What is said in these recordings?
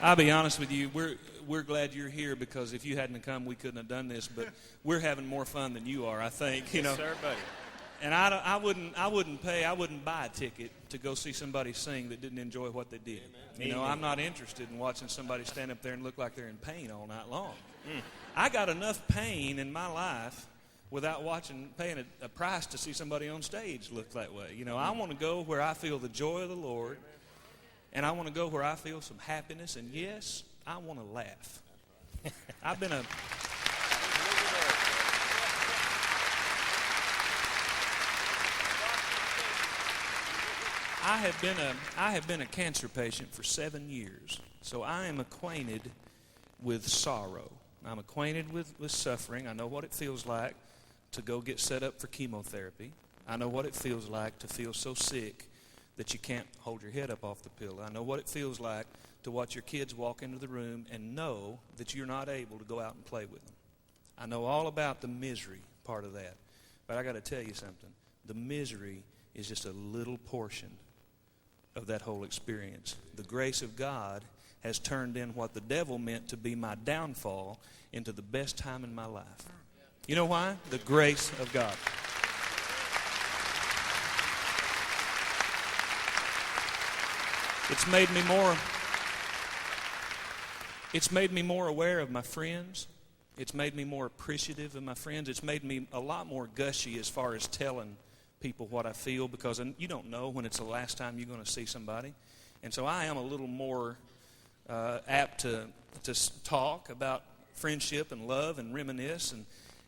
I'll be honest with you, we're glad you're here, because if you hadn't come, we couldn't have done this. But we're having more fun than you are, I think. Yes, sir, buddy. And I wouldn't buy a ticket to go see somebody sing that didn't enjoy what they did. Amen. I'm not interested in watching somebody stand up there and look like they're in pain all night long. I got enough pain in my life without paying a price to see somebody on stage look that way. I want to go where I feel the joy of the Lord, and I want to go where I feel some happiness, and yes, I want to laugh. I have been a cancer patient for 7 years, so I am acquainted with sorrow. I'm acquainted with suffering. I know what it feels like to go get set up for chemotherapy. I know what it feels like to feel so sick that you can't hold your head up off the pillow. I know what it feels like to watch your kids walk into the room and know that you're not able to go out and play with them. I know all about the misery part of that. But I got to tell you something. The misery is just a little portion of that whole experience. The grace of God has turned in what the devil meant to be my downfall into the best time in my life. You know why? The grace of God. It's made me more aware of my friends. It's made me more appreciative of my friends. It's made me a lot more gushy as far as telling people what I feel, because you don't know when it's the last time you're going to see somebody. And so I am a little more apt to talk about friendship and love and reminisce,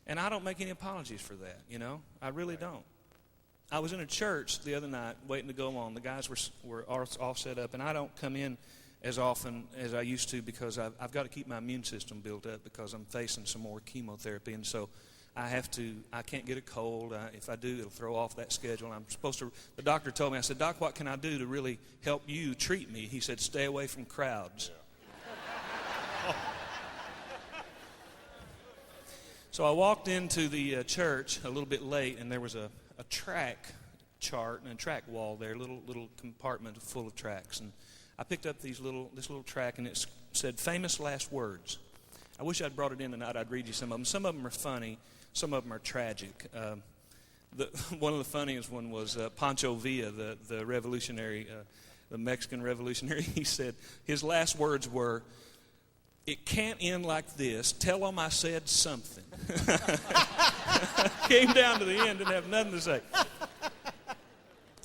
and I don't make any apologies for that, I really don't. I was in a church the other night waiting to go on. The guys were all set up, and I don't come in as often as I used to, because I've got to keep my immune system built up, because I'm facing some more chemotherapy, and so I can't get a cold. If I do, it'll throw off that schedule. The doctor told me, I said, Doc, what can I do to really help you treat me? He said, stay away from crowds. Yeah. So I walked into the church a little bit late, and there was a track chart and a track wall there, little compartment full of tracks. And I picked up this little track, and it said famous last words. I wish I'd brought it in tonight. I'd read you some of them. Some of them are funny. Some of them are tragic. One of the funniest one was Pancho Villa, the revolutionary, the Mexican revolutionary. He said his last words were, "It can't end like this. Tell them I said something." Came down to the end, didn't have nothing to say.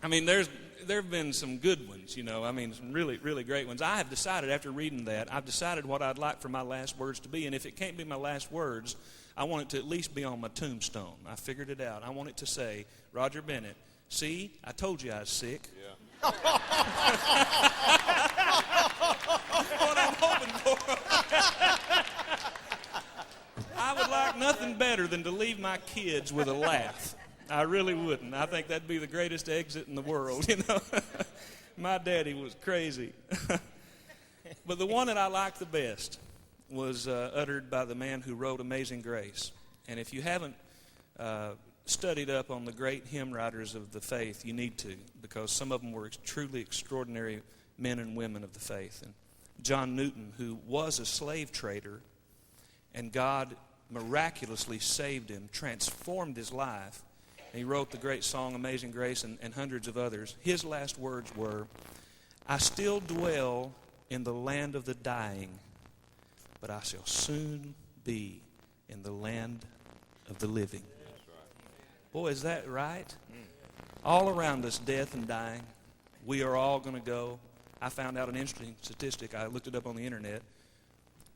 I mean, there have been some good ones, some really, really great ones. I have decided, after reading that, I've decided what I'd like for my last words to be. And if it can't be my last words, I want it to at least be on my tombstone. I figured it out. I want it to say, Roger Bennett, see, I told you I was sick. Yeah. What I'm hoping for. I would like nothing better than to leave my kids with a laugh. I really wouldn't. I think that'd be the greatest exit in the world, My daddy was crazy. But the one that I liked the best was uttered by the man who wrote Amazing Grace. And if you haven't studied up on the great hymn writers of the faith, you need to, because some of them were truly extraordinary men and women of the faith. And John Newton, who was a slave trader, and God miraculously saved him, transformed his life. And he wrote the great song Amazing Grace and hundreds of others. His last words were, "I still dwell in the land of the dying, but I shall soon be in the land of the living." Boy, is that right? All around us, death and dying. We are all going to go. I found out an interesting statistic. I looked it up on the internet.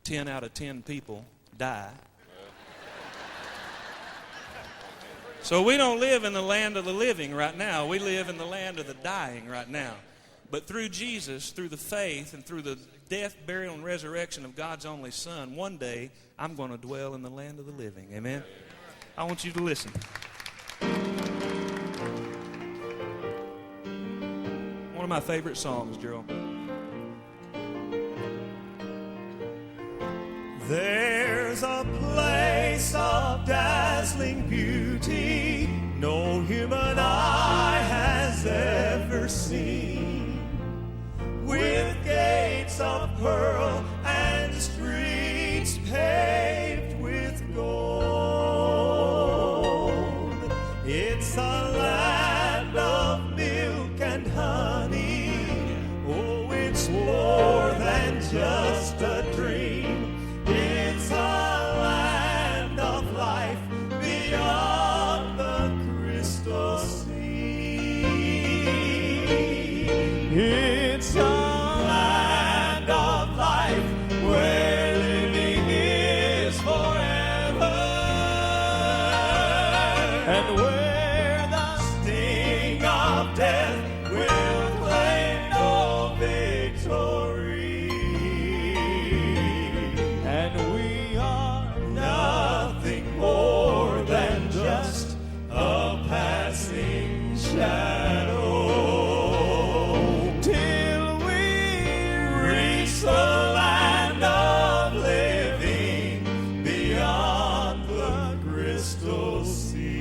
10 out of 10 people die. So we don't live in the land of the living right now. We live in the land of the dying right now. But through Jesus, through the faith, and through the death, burial, and resurrection of God's only Son, one day I'm going to dwell in the land of the living. Amen? I want you to listen. One of my favorite songs, Gerald. There's a place of dazzling beauty no human eye has ever seen, with gates of pearl just a dream. It's a land of life beyond the crystal sea. It's a land of life where living is forever, and where the sting of death will claim no victory. And we are nothing more than just a passing shadow, till we reach the land of living beyond the crystal sea.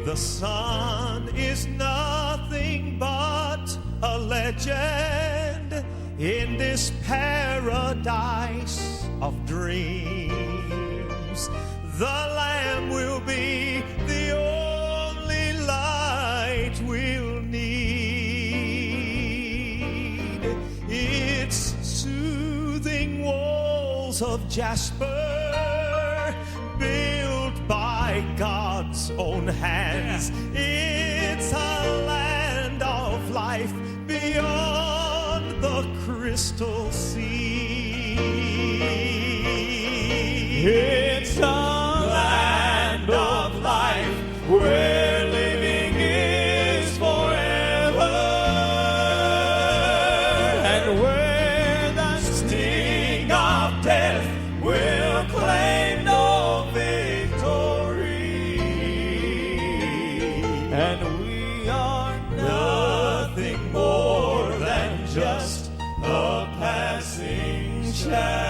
The sun is nothing but a legend in this paradise of dreams. The Lamb will be the only light we'll need. Its soothing walls of jasper, built by God's own hands. It's a land of life beyond the crystal sea. It's a land of life where living is forever, and where the sting of death will claim no victory. And we are nothing more than just a passing shadow.